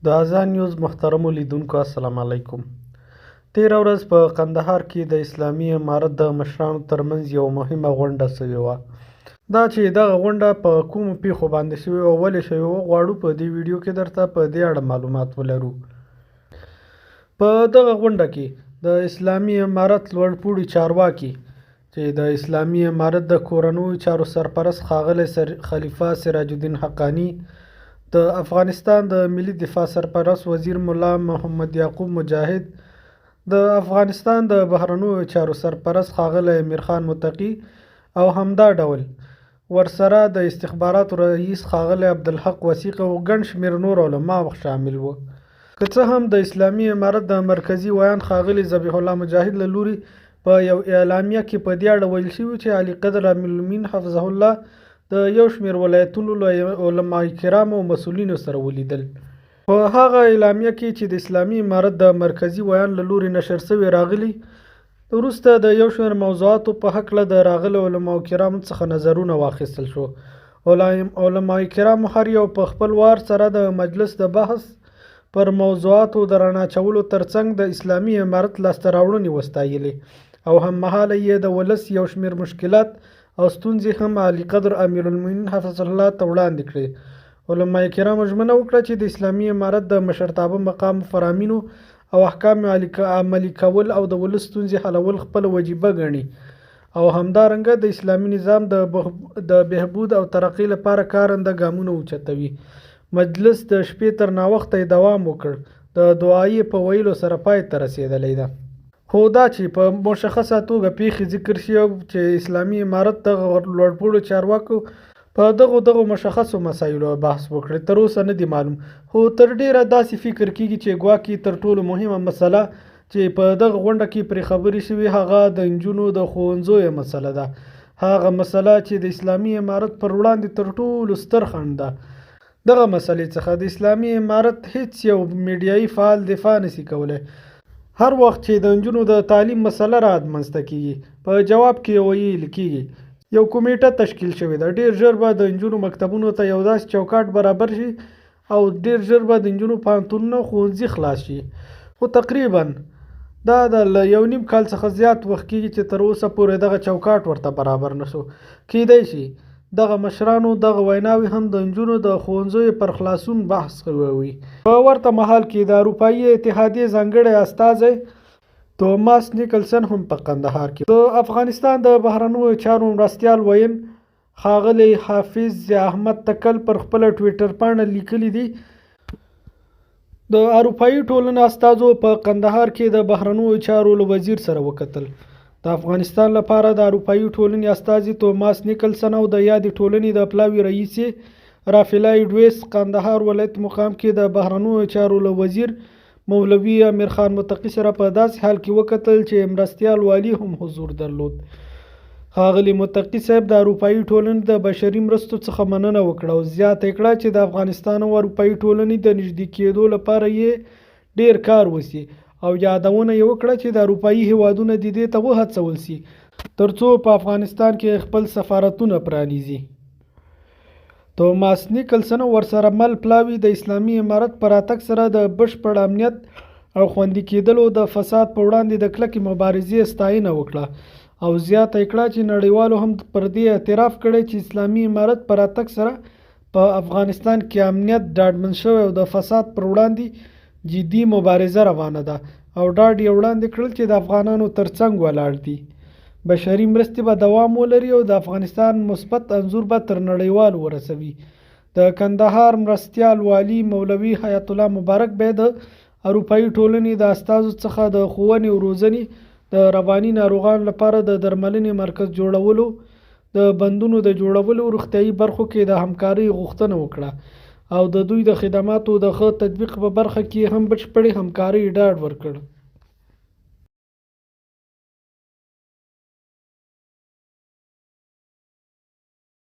د اذان نیوز محترمو لیدونکو السلام علیکم. تېره ورځ په قندهار کې د اسلامي امارت د مشرانو ترمنځ یوه مهمه غونډه شوې وه. دا چې دغه غونډه په کومو پیښو باندې شوې وه او ولې شوې وه غواړو په دې ویډیو کې درته په دې اړه معلومات ولرو. په دغه غونډه کې د اسلامي امارت لوړپوړي چارواکي چې د اسلامي امارت د کورنیو چارو سرپرست ښاغلی خلیفه سراج الدین حقانی، د افغانستان د ملي دفاع سرپرست وزیر ملا محمد یعقوب مجاهد، د افغانستان د بهرنیو چارو سرپرست ښاغلی امیر خان متقي او همدا ډول ورسره د استخباراتو رئیس ښاغلی عبدالحق وثیق او ګڼ شمېر نور علما شامل وو. که څه هم د اسلامي امارت د مرکزي ویان ښاغلي ذبیح الله مجاهد له لوري په یو اعلامیه کې په دې اړه ویل شوي چې علي قدر امیرالمؤمنین حفظه الله د یو شمېر ولایتونو له علما کرامو او مسؤلینو سره ولیدل. په هغه اعلامیه کې چې د اسلامي امارت د مرکزي ویان له لوري نشر شوی راغلی، وروسته د یو شمېر موضوعاتو په هکله د راغلو علماو کرامو څخه نظرونه واخیستل شو. علما کرامو هر یو په خپل وار سره د مجلس د بحث پر موضوعاتو د رڼا اچولو ترڅنګ د اسلامي امارت لاسته راوړنې وستایلې او هممهاله یې د ولس یو شمېر مشکلات او ستونزې هم علي قدر امیرالمؤمنین حفظ الله ته وړاندې کړې. علما کرامو ژمنه وکړه چې د اسلامي امارت د مشرتابه مقام فرامینو او احکام عملي کول او د ولس ستونزې حلول خپله وجیبه ګڼي او همدارنګه د اسلامي نظام د بهبود او ترقۍ لپاره کارنده ګامونه اوچتوي. مجلس د شپې تر ناوخته دوام وکړ، د دعایې په ویلو سره پای ته رسېدلی ده. خو دا چې په مشخصه توګه پیښې ذکر شي او چې اسلامي امارت دغه لوړپوړو چارواکو په دغو مشخصو مسایلو بحث وکړي تر اوسه نه دی معلوم. خو تر ډیره داسې فکر کیږي چې ګواکې تر ټولو مهمه مسله چې په دغه غونډه کې پرې خبرې شوي هغه د نجونو د ښوونځیو مسله ده. هغه مسله چې د اسلامي امارت پر وړاندې تر ټولو ستر خنډ ده. دغه مسلې څخه د اسلامي امارت هیڅ یو میډیایي فعال دفاع نشي کولی. هر وخت چې د نجونو د تعلیم مسله رامنځته کیږي په جواب کې ویل کیږي یو کمیټه تشکیل شوې ده، ډیر ژر به د نجونو مکتبونو ته یو داسې چوکاټ برابر شي او ډیر ژر به د نجونو پوهنتونونه ښوونځي خلاص شي. خو تقریبا دا د یو نیم کال څخه زیات وخت کیږي چې تر اوسه پورې دغه چوکاټ ورته برابر نشو. کیدای شي دغه مشرانو دغه ویناوې هم د نجونو د ښوونځیو پر خلاصون بحث کوي. په ورته مهال کې د اروپایي اتحادیې ځانګړی استازی توماس نیکلسن هم په قندهار کې د افغانستان د بهرنیو چارو مرستیال وین ښاغلی حافظ احمد تکل پر خپله ټویټر پاڼه لیکلی دی. د اروپایي ټولنې استازو په قندهار کې د بهرنیو چارو له وزیر سره وکتل. د افغانستان لپاره د اروپایي ټولنې استازي توماس نیکلسن او د یادې ټولنې د پلاوي رئیس رافیلا ایډویس قندهار ولایت مقام کې د بهرنیو چارو له وزیر مولوي امیر خان متقي سره په داسې حال کې وکتل چې مرستیال والي هم حضور درلود. ښاغلي متقي صاحب د اروپایي ټولنې د بشري مرستو څخه مننه وکړه او زیاته کړه چې د افغانستان او اروپایي ټولنې د نږدې کېدو لپاره یې ډیر کار وشي او یادونه یې وکړه چې د اروپایي هیوادونه د دې ته وهڅول شي ترڅو په افغانستان کې خپل سفارتونه پرانیزي. توماس نیکلسن ورسره مل پلاوي د اسلامي امارت پر راتګ سره د بشپړ امنیت او خوندي کېدلو د فساد په وړاندې د کلکې مبارزې ستاینه وکړه او زیاته کړه چې نړیوالو هم پر دې اعتراف کړی چې اسلامي امارت پر راتګ سره په افغانستان کې امنیت ډاډمن شوی او د فساد پر وړاندې جدي مبارزه روانه ده او ډاډ یې وړاندې کړل چې د افغانانو ترڅنګ ولاړ دي. بشري مرستې به دوام ولري او د افغانستان مثبت انځور به تر نړیوال ورسوي. د کندهار مرستیال والي مولوي حیات الله مبارک به د اروپایي ټولنې د استازو څخه د ښوونې او روزنې د رواني ناروغانو لپاره د درملنې مرکز جوړولو، د بندونو د جوړولو، روغتیايي برخو کې د همکارۍ غوښتنه وکړه او د دوی د خدماتو د ښه تطبیق په برخه کې هم بشپړې همکارۍ ډاډ ورکړ.